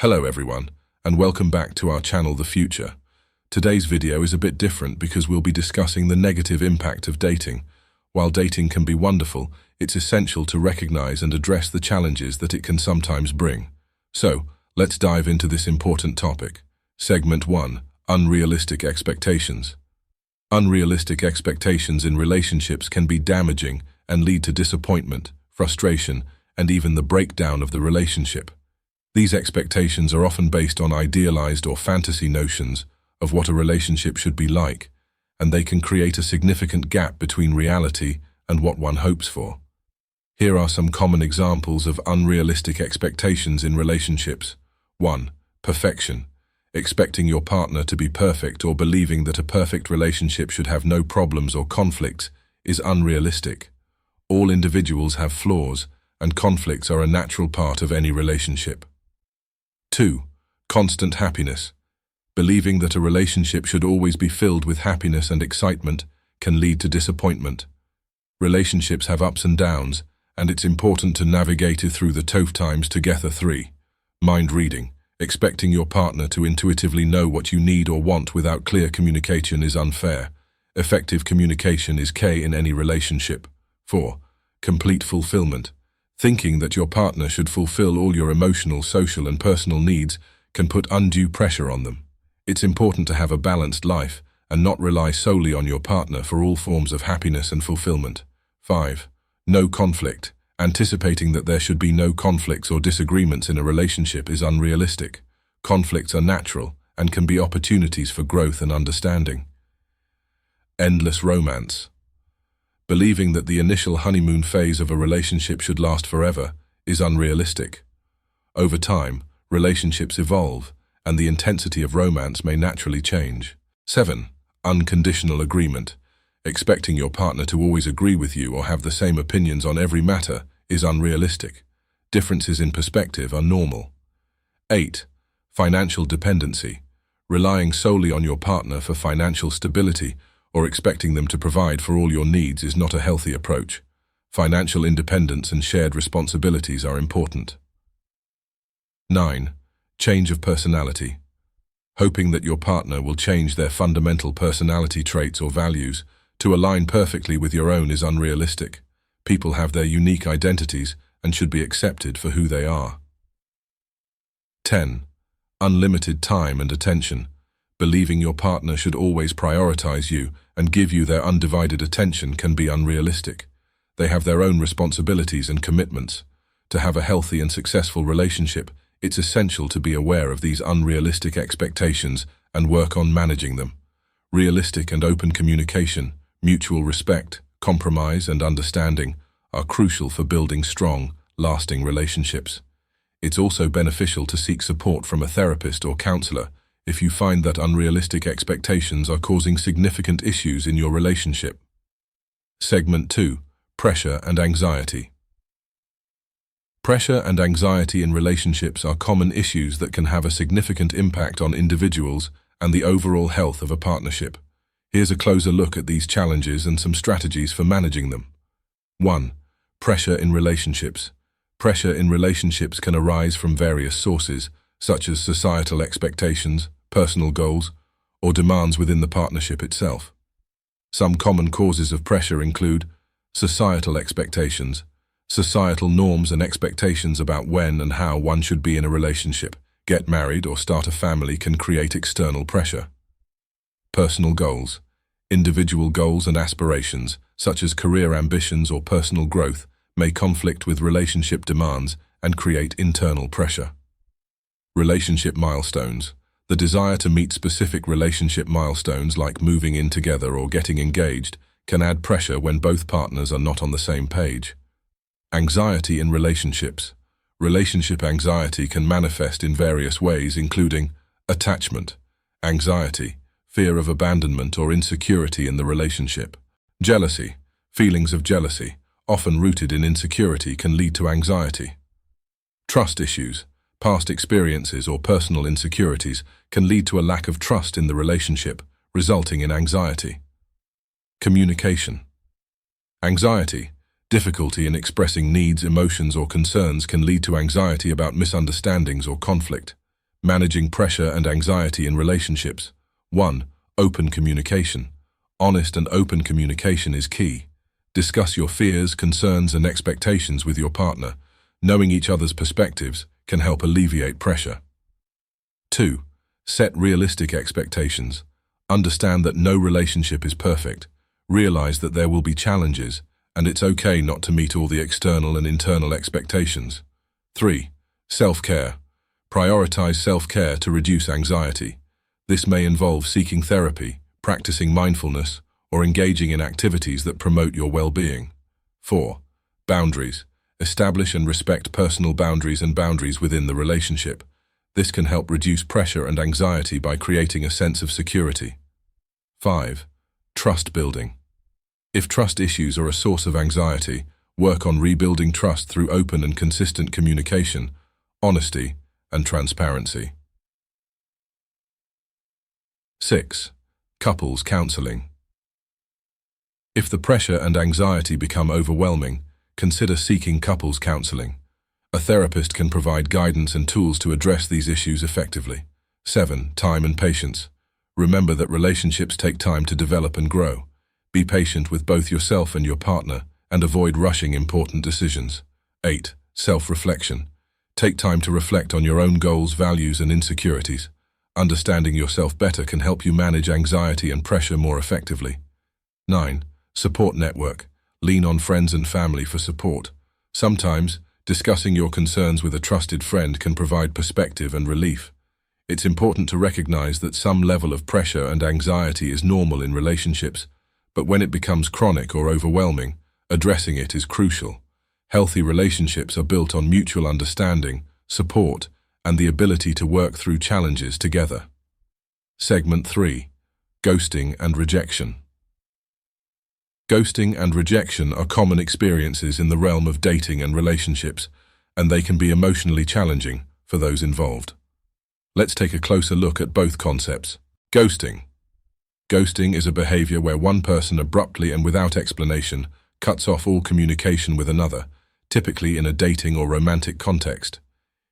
Hello everyone, and welcome back to our channel The Future. Today's video is a bit different because we'll be discussing the negative impact of dating. While dating can be wonderful, it's essential to recognize and address the challenges that it can sometimes bring. So, let's dive into this important topic. Segment 1. Unrealistic expectations. Unrealistic expectations in relationships can be damaging and lead to disappointment, frustration, and even the breakdown of the relationship. These expectations are often based on idealized or fantasy notions of what a relationship should be like, and they can create a significant gap between reality and what one hopes for. Here are some common examples of unrealistic expectations in relationships. 1. Perfection. Expecting your partner to be perfect or believing that a perfect relationship should have no problems or conflicts is unrealistic. All individuals have flaws, and conflicts are a natural part of any relationship. 2. Constant happiness. Believing that a relationship should always be filled with happiness and excitement can lead to disappointment. Relationships have ups and downs, and it's important to navigate through the tough times together. 3. Mind reading. Expecting your partner to intuitively know what you need or want without clear communication is unfair. Effective communication is key in any relationship. 4. Complete fulfillment. Thinking that your partner should fulfill all your emotional, social, and personal needs can put undue pressure on them. It's important to have a balanced life and not rely solely on your partner for all forms of happiness and fulfillment. 5. No conflict. Anticipating that there should be no conflicts or disagreements in a relationship is unrealistic. Conflicts are natural and can be opportunities for growth and understanding. Endless romance. Believing that the initial honeymoon phase of a relationship should last forever is unrealistic. Over time, relationships evolve, and the intensity of romance may naturally change. 7. Unconditional agreement. Expecting your partner to always agree with you or have the same opinions on every matter is unrealistic. Differences in perspective are normal. 8. Financial dependency. Relying solely on your partner for financial stability or expecting them to provide for all your needs is not a healthy approach. Financial independence and shared responsibilities are important. 9. Change of personality. Hoping that your partner will change their fundamental personality traits or values to align perfectly with your own is unrealistic. People have their unique identities and should be accepted for who they are. 10. Unlimited time and attention. Believing your partner should always prioritize you and give you their undivided attention can be unrealistic. They have their own responsibilities and commitments. To have a healthy and successful relationship, it's essential to be aware of these unrealistic expectations and work on managing them. Realistic and open communication, mutual respect, compromise, and understanding are crucial for building strong, lasting relationships. It's also beneficial to seek support from a therapist or counselor if you find that unrealistic expectations are causing significant issues in your relationship. Segment 2. Pressure and anxiety. Pressure and anxiety in relationships are common issues that can have a significant impact on individuals and the overall health of a partnership. Here's a closer look at these challenges and some strategies for managing them. 1. Pressure in relationships. Pressure in relationships can arise from various sources, such as societal expectations, personal goals, or demands within the partnership itself. Some common causes of pressure include societal expectations. Societal norms and expectations about when and how one should be in a relationship, get married, or start a family can create external pressure. Personal goals. Individual goals and aspirations, such as career ambitions or personal growth, may conflict with relationship demands and create internal pressure. Relationship milestones. The desire to meet specific relationship milestones like moving in together or getting engaged can add pressure when both partners are not on the same page. Anxiety in relationships. Relationship anxiety can manifest in various ways, including attachment, anxiety, fear of abandonment or insecurity in the relationship. Jealousy. Feelings of jealousy, often rooted in insecurity, can lead to anxiety. Trust issues. Past experiences or personal insecurities can lead to a lack of trust in the relationship, resulting in anxiety. Communication. Anxiety. Difficulty in expressing needs, emotions, or concerns can lead to anxiety about misunderstandings or conflict. Managing pressure and anxiety in relationships. 1. Open communication. Honest and open communication is key. Discuss your fears, concerns, and expectations with your partner. Knowing each other's perspectives can help alleviate pressure. 2. Set realistic expectations. Understand that no relationship is perfect. Realize that there will be challenges, and it's okay not to meet all the external and internal expectations. 3. Self-care. Prioritize self-care to reduce anxiety. This may involve seeking therapy, practicing mindfulness, or engaging in activities that promote your well-being. 4. Boundaries. Establish and respect personal boundaries and boundaries within the relationship. This can help reduce pressure and anxiety by creating a sense of security. 5. Trust building. If trust issues are a source of anxiety, work on rebuilding trust through open and consistent communication, honesty, and transparency. 6. Couples counseling. If the pressure and anxiety become overwhelming, consider seeking couples counseling. A therapist can provide guidance and tools to address these issues effectively. 7. Time and patience. Remember that relationships take time to develop and grow. Be patient with both yourself and your partner, and avoid rushing important decisions. 8. Self-reflection. Take time to reflect on your own goals, values, and insecurities. Understanding yourself better can help you manage anxiety and pressure more effectively. 9. Support network. Lean on friends and family for support. Sometimes, discussing your concerns with a trusted friend can provide perspective and relief. It's important to recognize that some level of pressure and anxiety is normal in relationships, but when it becomes chronic or overwhelming, addressing it is crucial. Healthy relationships are built on mutual understanding, support, and the ability to work through challenges together. Segment 3. Ghosting and rejection. Ghosting and rejection are common experiences in the realm of dating and relationships, and they can be emotionally challenging for those involved. Let's take a closer look at both concepts. Ghosting. Ghosting is a behavior where one person abruptly and without explanation cuts off all communication with another, typically in a dating or romantic context.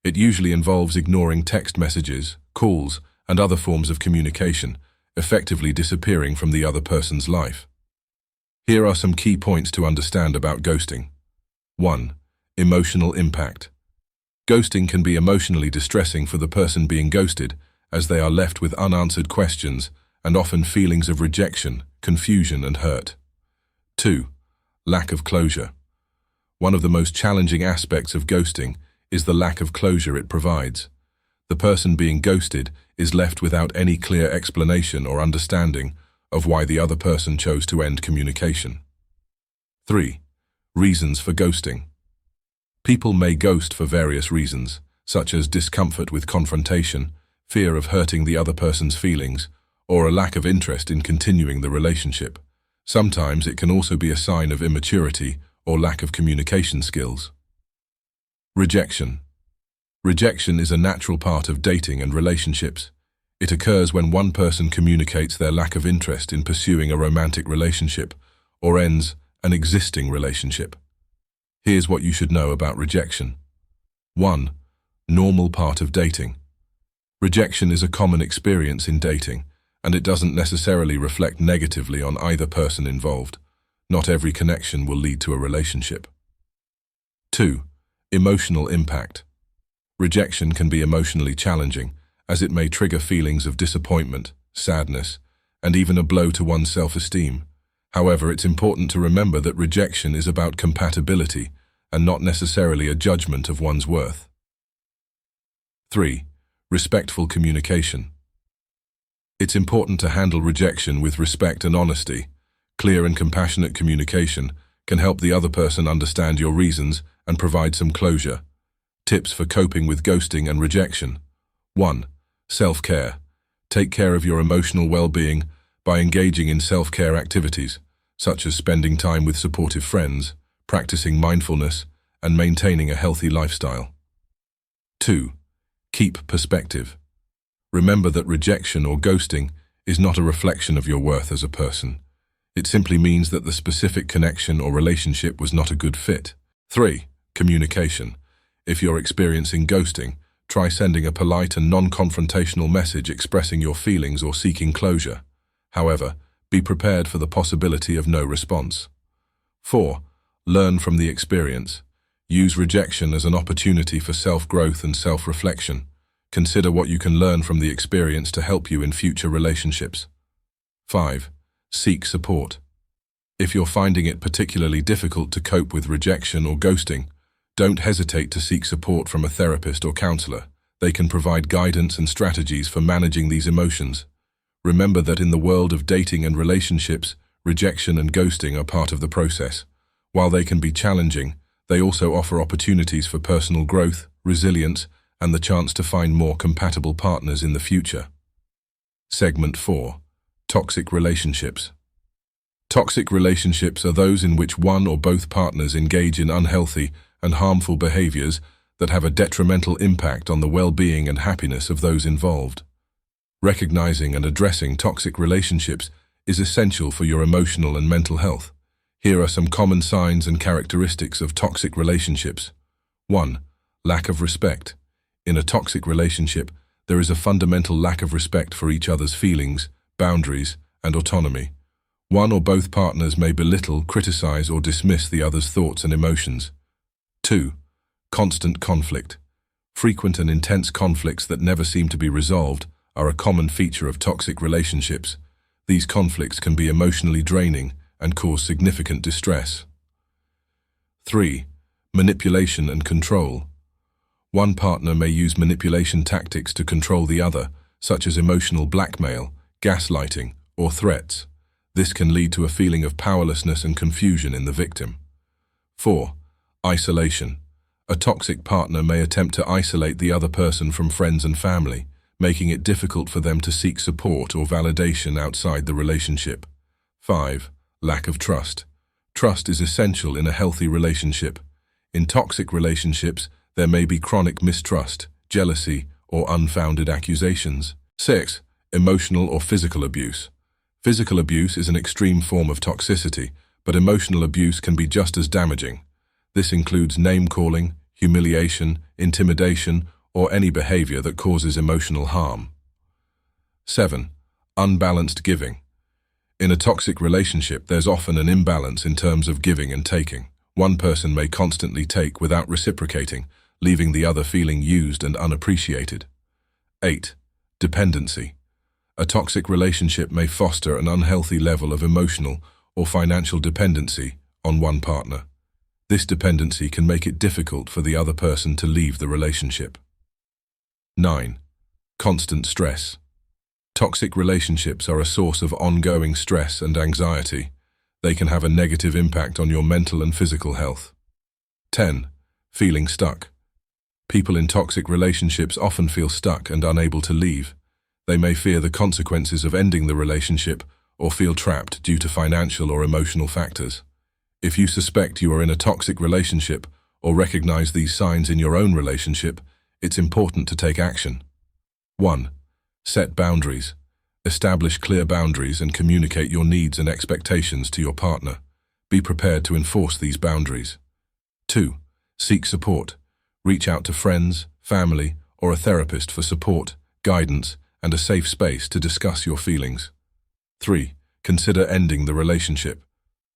It usually involves ignoring text messages, calls, and other forms of communication, effectively disappearing from the other person's life. Here are some key points to understand about ghosting. 1. Emotional impact. Ghosting can be emotionally distressing for the person being ghosted, as they are left with unanswered questions and often feelings of rejection, confusion, and hurt. 2. Lack of closure. One of the most challenging aspects of ghosting is the lack of closure it provides. The person being ghosted is left without any clear explanation or understanding of why the other person chose to end communication. 3. Reasons for ghosting. People may ghost for various reasons, such as discomfort with confrontation, fear of hurting the other person's feelings, or a lack of interest in continuing the relationship. Sometimes it can also be a sign of immaturity or lack of communication skills. Rejection. Rejection is a natural part of dating and relationships. It occurs when one person communicates their lack of interest in pursuing a romantic relationship or ends an existing relationship. Here's what you should know about rejection. 1. Normal part of dating. Rejection is a common experience in dating, and it doesn't necessarily reflect negatively on either person involved. Not every connection will lead to a relationship. 2. Emotional impact. Rejection can be emotionally challenging, as it may trigger feelings of disappointment, sadness, and even a blow to one's self-esteem. However, it's important to remember that rejection is about compatibility and not necessarily a judgment of one's worth. 3. Respectful communication. It's important to handle rejection with respect and honesty. Clear and compassionate communication can help the other person understand your reasons and provide some closure. Tips for coping with ghosting and rejection. 1. Self-care. Take care of your emotional well-being by engaging in self-care activities, such as spending time with supportive friends, practicing mindfulness, and maintaining a healthy lifestyle. 2. Keep perspective. Remember that rejection or ghosting is not a reflection of your worth as a person. It simply means that the specific connection or relationship was not a good fit. 3. Communication. If you're experiencing ghosting, try sending a polite and non-confrontational message expressing your feelings or seeking closure. However, be prepared for the possibility of no response. 4. Learn from the experience. Use rejection as an opportunity for self-growth and self-reflection. Consider what you can learn from the experience to help you in future relationships. 5. Seek support. If you're finding it particularly difficult to cope with rejection or ghosting, don't hesitate to seek support from a therapist or counselor. They can provide guidance and strategies for managing these emotions. Remember that in the world of dating and relationships, rejection and ghosting are part of the process. While they can be challenging, they also offer opportunities for personal growth, resilience, and the chance to find more compatible partners in the future. Segment 4. Toxic relationships. Toxic relationships are those in which one or both partners engage in unhealthy and harmful behaviors that have a detrimental impact on the well-being and happiness of those involved. Recognizing and addressing toxic relationships is essential for your emotional and mental health. Here are some common signs and characteristics of toxic relationships. 1. Lack of respect. In a toxic relationship, there is a fundamental lack of respect for each other's feelings, boundaries, and autonomy. One or both partners may belittle, criticize, or dismiss the other's thoughts and emotions. 2. Constant conflict. Frequent and intense conflicts that never seem to be resolved are a common feature of toxic relationships. These conflicts can be emotionally draining and cause significant distress. 3. Manipulation and control. One partner may use manipulation tactics to control the other, such as emotional blackmail, gaslighting, or threats. This can lead to a feeling of powerlessness and confusion in the victim. 4. Isolation. A toxic partner may attempt to isolate the other person from friends and family, making it difficult for them to seek support or validation outside the relationship. 5. Lack of trust. Trust is essential in a healthy relationship. In toxic relationships, there may be chronic mistrust, jealousy, or unfounded accusations. 6. Emotional or physical abuse. Physical abuse is an extreme form of toxicity, but emotional abuse can be just as damaging. This includes name-calling, humiliation, intimidation, or any behavior that causes emotional harm. 7. Unbalanced giving. In a toxic relationship, there's often an imbalance in terms of giving and taking. One person may constantly take without reciprocating, leaving the other feeling used and unappreciated. 8. Dependency. A toxic relationship may foster an unhealthy level of emotional or financial dependency on one partner. This dependency can make it difficult for the other person to leave the relationship. 9. Constant stress. Toxic relationships are a source of ongoing stress and anxiety. They can have a negative impact on your mental and physical health. 10. Feeling stuck. People in toxic relationships often feel stuck and unable to leave. They may fear the consequences of ending the relationship or feel trapped due to financial or emotional factors. If you suspect you are in a toxic relationship or recognize these signs in your own relationship, it's important to take action. 1. Set boundaries. Establish clear boundaries and communicate your needs and expectations to your partner. Be prepared to enforce these boundaries. 2. Seek support. Reach out to friends, family, or a therapist for support, guidance, and a safe space to discuss your feelings. 3. Consider ending the relationship.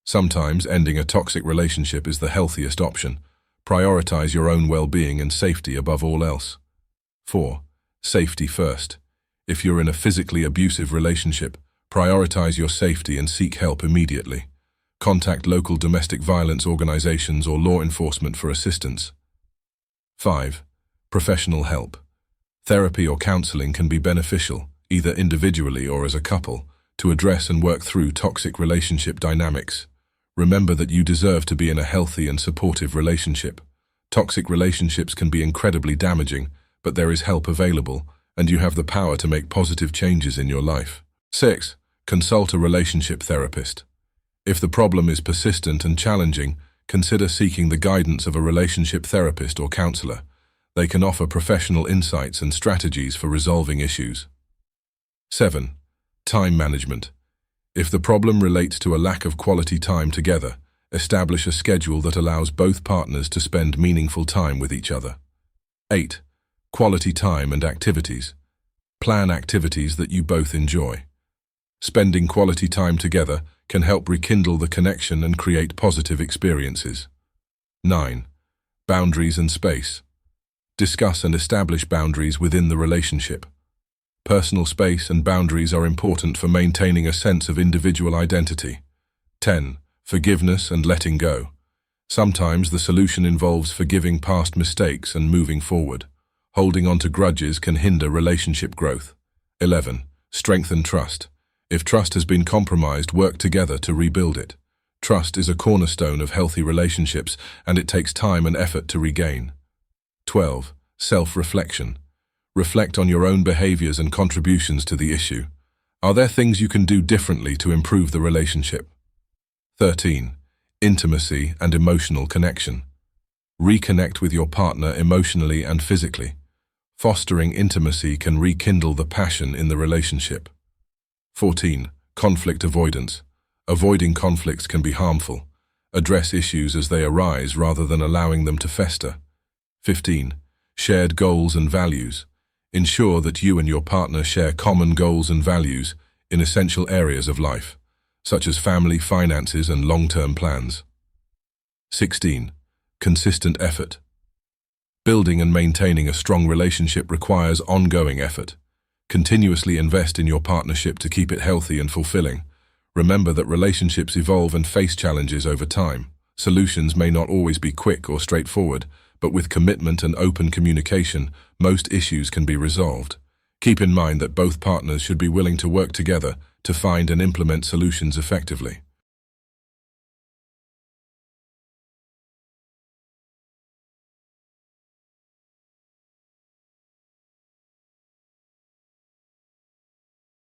Sometimes ending a toxic relationship is the healthiest option. Prioritize your own well-being and safety above all else. 4. Safety first. If you're in a physically abusive relationship, prioritize your safety and seek help immediately. Contact local domestic violence organizations or law enforcement for assistance. 5. Professional help. Therapy or counseling can be beneficial, either individually or as a couple, to address and work through toxic relationship dynamics. Remember that you deserve to be in a healthy and supportive relationship. Toxic relationships can be incredibly damaging, but there is help available, and you have the power to make positive changes in your life. 6. Consult a relationship therapist. If the problem is persistent and challenging, consider seeking the guidance of a relationship therapist or counselor. They can offer professional insights and strategies for resolving issues. 7. Time management. If the problem relates to a lack of quality time together, establish a schedule that allows both partners to spend meaningful time with each other. 8. Quality time and activities. Plan activities that you both enjoy. Spending quality time together can help rekindle the connection and create positive experiences. 9. Boundaries and space. Discuss and establish boundaries within the relationship. Personal space and boundaries are important for maintaining a sense of individual identity. 10. Forgiveness and letting go. Sometimes the solution involves forgiving past mistakes and moving forward. Holding on to grudges can hinder relationship growth. 11. Strengthen trust. If trust has been compromised, work together to rebuild it. Trust is a cornerstone of healthy relationships, and it takes time and effort to regain. 12. Self-reflection. Reflect on your own behaviors and contributions to the issue. Are there things you can do differently to improve the relationship? 13. Intimacy and emotional connection. Reconnect with your partner emotionally and physically. Fostering intimacy can rekindle the passion in the relationship. 14. Conflict avoidance. Avoiding conflicts can be harmful. Address issues as they arise rather than allowing them to fester. 15. Shared goals and values. Ensure that you and your partner share common goals and values in essential areas of life, such as family, finances, and long-term plans. 16. Consistent effort. Building and maintaining a strong relationship requires ongoing effort. Continuously invest in your partnership to keep it healthy and fulfilling. Remember that relationships evolve and face challenges over time. Solutions may not always be quick or straightforward, but with commitment and open communication, most issues can be resolved. Keep in mind that both partners should be willing to work together to find and implement solutions effectively.